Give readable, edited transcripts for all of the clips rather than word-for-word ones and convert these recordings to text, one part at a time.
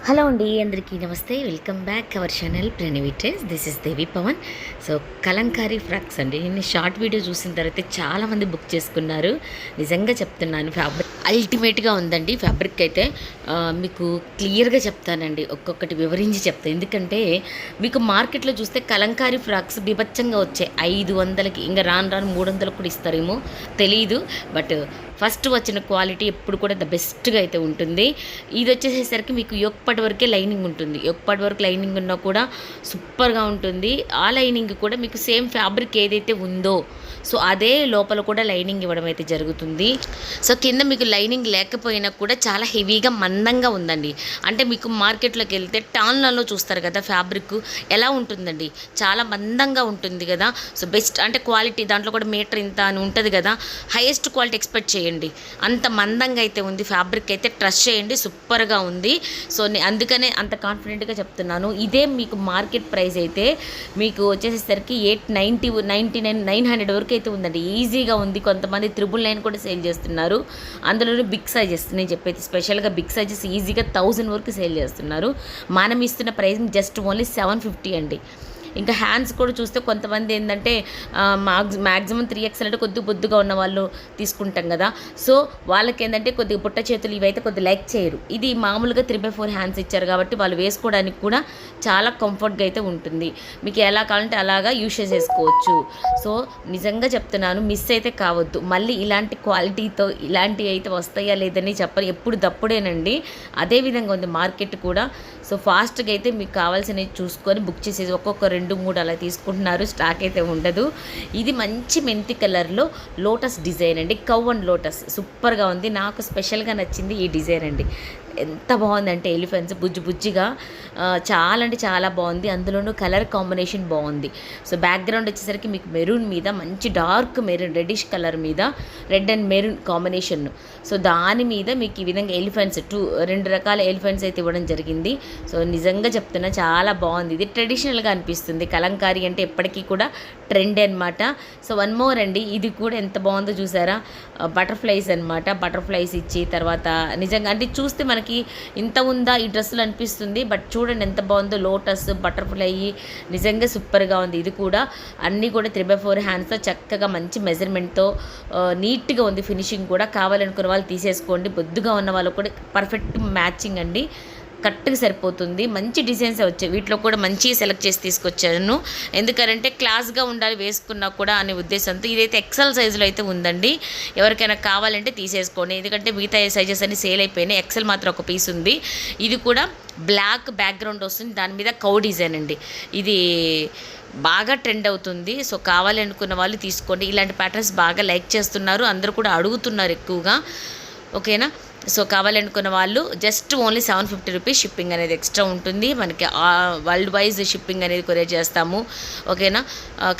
Hello అండి, అందరికీ నమస్తే. Welcome back our channel Pranavi trends. This is Devi Pavan. So kalamkari frocks అండి. నేను షార్ట్ వీడియో చూసిన తర్వాత చాలామంది బుక్ చేసుకున్నారు. నిజంగా చెప్తున్నాను, ఫ్యాబ్రిక్ అల్టిమేట్గా ఉందండి. ఫ్యాబ్రిక్ అయితే మీకు క్లియర్గా చెప్తానండి, ఒక్కొక్కటి వివరించి చెప్తాను. ఎందుకంటే మీకు మార్కెట్లో చూస్తే కలంకారీ ఫ్రాక్స్ బీభత్సంగా వచ్చాయి. 500కి, ఇంకా రాను 300కి కూడా ఇస్తారేమో తెలియదు. బట్ ఫస్ట్ వచ్చిన క్వాలిటీ ఎప్పుడు కూడా ద బెస్ట్గా అయితే ఉంటుంది. ఇది వచ్చేసేసరికి మీకు యొక్కటి వరకే లైనింగ్ ఉంటుంది. యొక్కటి వరకు లైనింగ్ ఉన్నా కూడా సూపర్గా ఉంటుంది. ఆ లైనింగ్ కూడా మీకు సేమ్ ఫ్యాబ్రిక్ ఏదైతే ఉందో సో అదే లోపల కూడా లైనింగ్ ఇవ్వడం అయితే జరుగుతుంది. సో కింద మీకు లైనింగ్ లేకపోయినా కూడా చాలా హెవీగా మందంగా ఉందండి. అంటే మీకు మార్కెట్లోకి వెళ్తే టాన్లలో చూస్తారు కదా ఫ్యాబ్రిక్ ఎలా ఉంటుందండి, చాలా మందంగా ఉంటుంది కదా. సో బెస్ట్ అంటే క్వాలిటీ దాంట్లో కూడా మీటర్ ఇంత అని ఉంటుంది కదా, హైయెస్ట్ క్వాలిటీ ఎక్స్పెక్ట్ చేయండి. అంత మందంగా అయితే ఉంది ఫ్యాబ్రిక్, అయితే ట్రస్ట్ చేయండి, సూపర్గా ఉంది. సో అందుకనే అంత కాన్ఫిడెంట్గా చెప్తున్నాను. ఇదే మీకు మార్కెట్ ప్రైస్ అయితే మీకు వచ్చేసేసరికి 899, 900 వరకు అయితే ఉందండి. ఈజీగా ఉంది. కొంతమంది 999 కూడా సేల్ చేస్తున్నారు. అందులోనే బిగ్ సైజెస్ నేను చెప్పేది స్పెషల్గా బిగ్ సైజెస్ ఈజీగా 1000 వరకు సేల్ చేస్తున్నారు. మనం ఇస్తున్న ప్రైసింగ్ జస్ట్ ఓన్లీ 750 అండి. ఇంకా హ్యాండ్స్ కూడా చూస్తే కొంతమంది ఏంటంటే మ్యాక్సిమం 3XL అంటే కొద్దిగా బొద్దుగా ఉన్న వాళ్ళు తీసుకుంటాం కదా. సో వాళ్ళకి ఏంటంటే కొద్దిగా పుట్ట చేతులు ఇవైతే కొద్దిగా లైక్ చేయరు. ఇది మామూలుగా 3/4 హ్యాండ్స్ ఇచ్చారు కాబట్టి వాళ్ళు వేసుకోవడానికి కూడా చాలా కంఫర్ట్గా అయితే ఉంటుంది. మీకు ఎలా కావాలంటే అలాగా యూజ్ చేసుకోవచ్చు. సో నిజంగా చెప్తున్నాను, మిస్ అయితే కావద్దు. మళ్ళీ ఇలాంటి క్వాలిటీతో ఇలాంటివి అయితే వస్తాయా లేదని చెప్పరు, ఎప్పుడు దప్పుడేనండి. అదేవిధంగా ఉంది మార్కెట్ కూడా. సో ఫాస్ట్గా అయితే మీకు కావాల్సినవి చూసుకొని బుక్ చేసేసి ఒక్కొక్క 2-3 అలా తీసుకుంటున్నారు. స్టాక్ అయితే ఉండదు. ఇది మంచి మెంతి కలర్లో లోటస్ డిజైన్ అండి, కవ్ అండ్ లోటస్ సూపర్గా ఉంది. నాకు స్పెషల్గా నచ్చింది ఈ డిజైన్ అండి. ఎంత బాగుందంటే ఎలిఫెంట్స్ బుజ్జిగా చాలా అంటే చాలా బాగుంది. అందులోనూ కలర్ కాంబినేషన్ బాగుంది. సో బ్యాక్గ్రౌండ్ వచ్చేసరికి మీకు మెరూన్ మీద మంచి డార్క్ మెరూన్ రెడ్డిష్ కలర్ మీద red and maroon combination. So దాని మీద మీకు ఈ విధంగా ఎలిఫెంట్స్ 2 రకాల ఎలిఫెంట్స్ అయితే ఇవ్వడం జరిగింది. సో నిజంగా చెప్తున్నా చాలా బాగుంది. ఇది ట్రెడిషనల్గా అనిపిస్తుంది. కలంకారీ అంటే ఎప్పటికీ కూడా ట్రెండ్ అనమాట. సో వన్ మోర్ అండి, ఇది కూడా ఎంత బాగుందో చూసారా, బటర్ఫ్లైస్ అనమాట. బటర్ఫ్లైస్ ఇచ్చి తర్వాత నిజంగా అంటే చూస్తే మనకి ఇంత ఉందా ఈ డ్రెస్సులు అనిపిస్తుంది. బట్ చూడండి ఎంత బాగుందో, లోటస్ బటర్ఫ్లై నిజంగా సూపర్గా ఉంది. ఇది కూడా అన్నీ కూడా 3/4 హ్యాండ్స్తో చక్కగా మంచి మెజర్మెంట్తో నీట్గా ఉంది. ఫినిషింగ్ కూడా కావాలనుకున్న వాళ్ళు తీసేసుకోండి. బొద్దుగా ఉన్న వాళ్ళు కూడా పర్ఫెక్ట్ మ్యాచింగ్ అండి, కరెక్ట్గా సరిపోతుంది. మంచి డిజైన్స్ వచ్చాయి. వీటిలో కూడా మంచి సెలెక్ట్ చేసి తీసుకొచ్చాను. ఎందుకంటే క్లాస్గా ఉండాలి వేసుకున్నా కూడా అనే ఉద్దేశంతో. ఇదైతే ఎక్సెల్ సైజులో అయితే ఉందండి. ఎవరికైనా కావాలంటే తీసేసుకోండి. ఎందుకంటే మిగతా సైజెస్ అన్ని సేల్ అయిపోయినాయి. ఎక్సెల్ మాత్రం ఒక పీస్ ఉంది. ఇది కూడా బ్లాక్ బ్యాక్గ్రౌండ్ వస్తుంది, దాని మీద కౌ డిజైన్ అండి. ఇది బాగా ట్రెండ్ అవుతుంది. సో కావాలి అనుకున్న వాళ్ళు తీసుకోండి. ఇలాంటి ప్యాటర్న్స్ బాగా లైక్ చేస్తున్నారు, అందరూ కూడా అడుగుతున్నారు ఎక్కువగా. ఓకేనా. సో కావాలనుకున్న వాళ్ళు జస్ట్ ఓన్లీ 750 రూపీస్ షిప్పింగ్ అనేది ఎక్స్ట్రా ఉంటుంది. మనకి వరల్డ్ వైజ్ షిప్పింగ్ అనేది కొరియర్ చేస్తాము. ఓకేనా.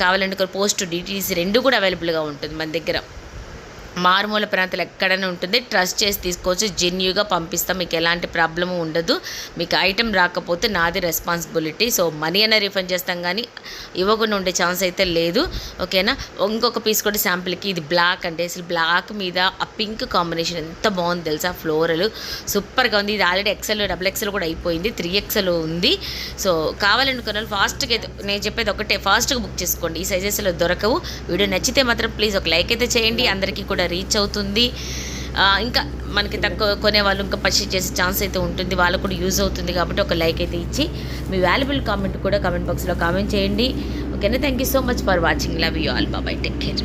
కావాలనుకున్న పోస్ట్ DTC 2 కూడా అవైలబుల్గా ఉంటుంది మన దగ్గర. మారుమూల ప్రాంతాలు ఎక్కడైనా ఉంటుంది. ట్రస్ట్ చేసి తీసుకోవచ్చు. జెన్యూగా పంపిస్తాం, మీకు ఎలాంటి ప్రాబ్లము ఉండదు. మీకు ఐటెం రాకపోతే నాది రెస్పాన్సిబిలిటీ. సో మనీ అయినా రిఫండ్ చేస్తాం, కానీ ఇవ్వకుండా ఉండే ఛాన్స్ అయితే లేదు. ఓకేనా. ఇంకొక పీస్ కూడా శాంపుల్కి, ఇది బ్లాక్ అంటే అసలు బ్లాక్ మీద ఆ పింక్ కాంబినేషన్ ఎంత బాగుంది తెలుసా, ఫ్లోరల్ సూపర్గా ఉంది. ఇది ఆల్రెడీ XL, XXL కూడా అయిపోయింది, 3XL ఉంది. సో కావాలనుకున్న వాళ్ళు ఫాస్ట్గా అయితే, నేను చెప్పేది ఒకటే, ఫాస్ట్గా బుక్ చేసుకోండి. ఈ సైజెస్లో దొరకవు. వీడియో నచ్చితే మాత్రం ప్లీజ్ ఒక లైక్ అయితే చేయండి, అందరికీ కూడా రీచ్ అవుతుంది. ఇంకా మనకి తక్కువ కొనేవాళ్ళు ఇంకా పర్చేజ్ చేసే ఛాన్స్ అయితే ఉంటుంది, వాళ్ళకు కూడా యూజ్ అవుతుంది. కాబట్టి ఒక లైక్ అయితే ఇచ్చి మీ వాల్యుబుల్ కామెంట్ కూడా కామెంట్ బాక్స్లో కామెంట్ చేయండి. ఓకేనా. Thank you so much for watching. Love you all. Bye. Take care.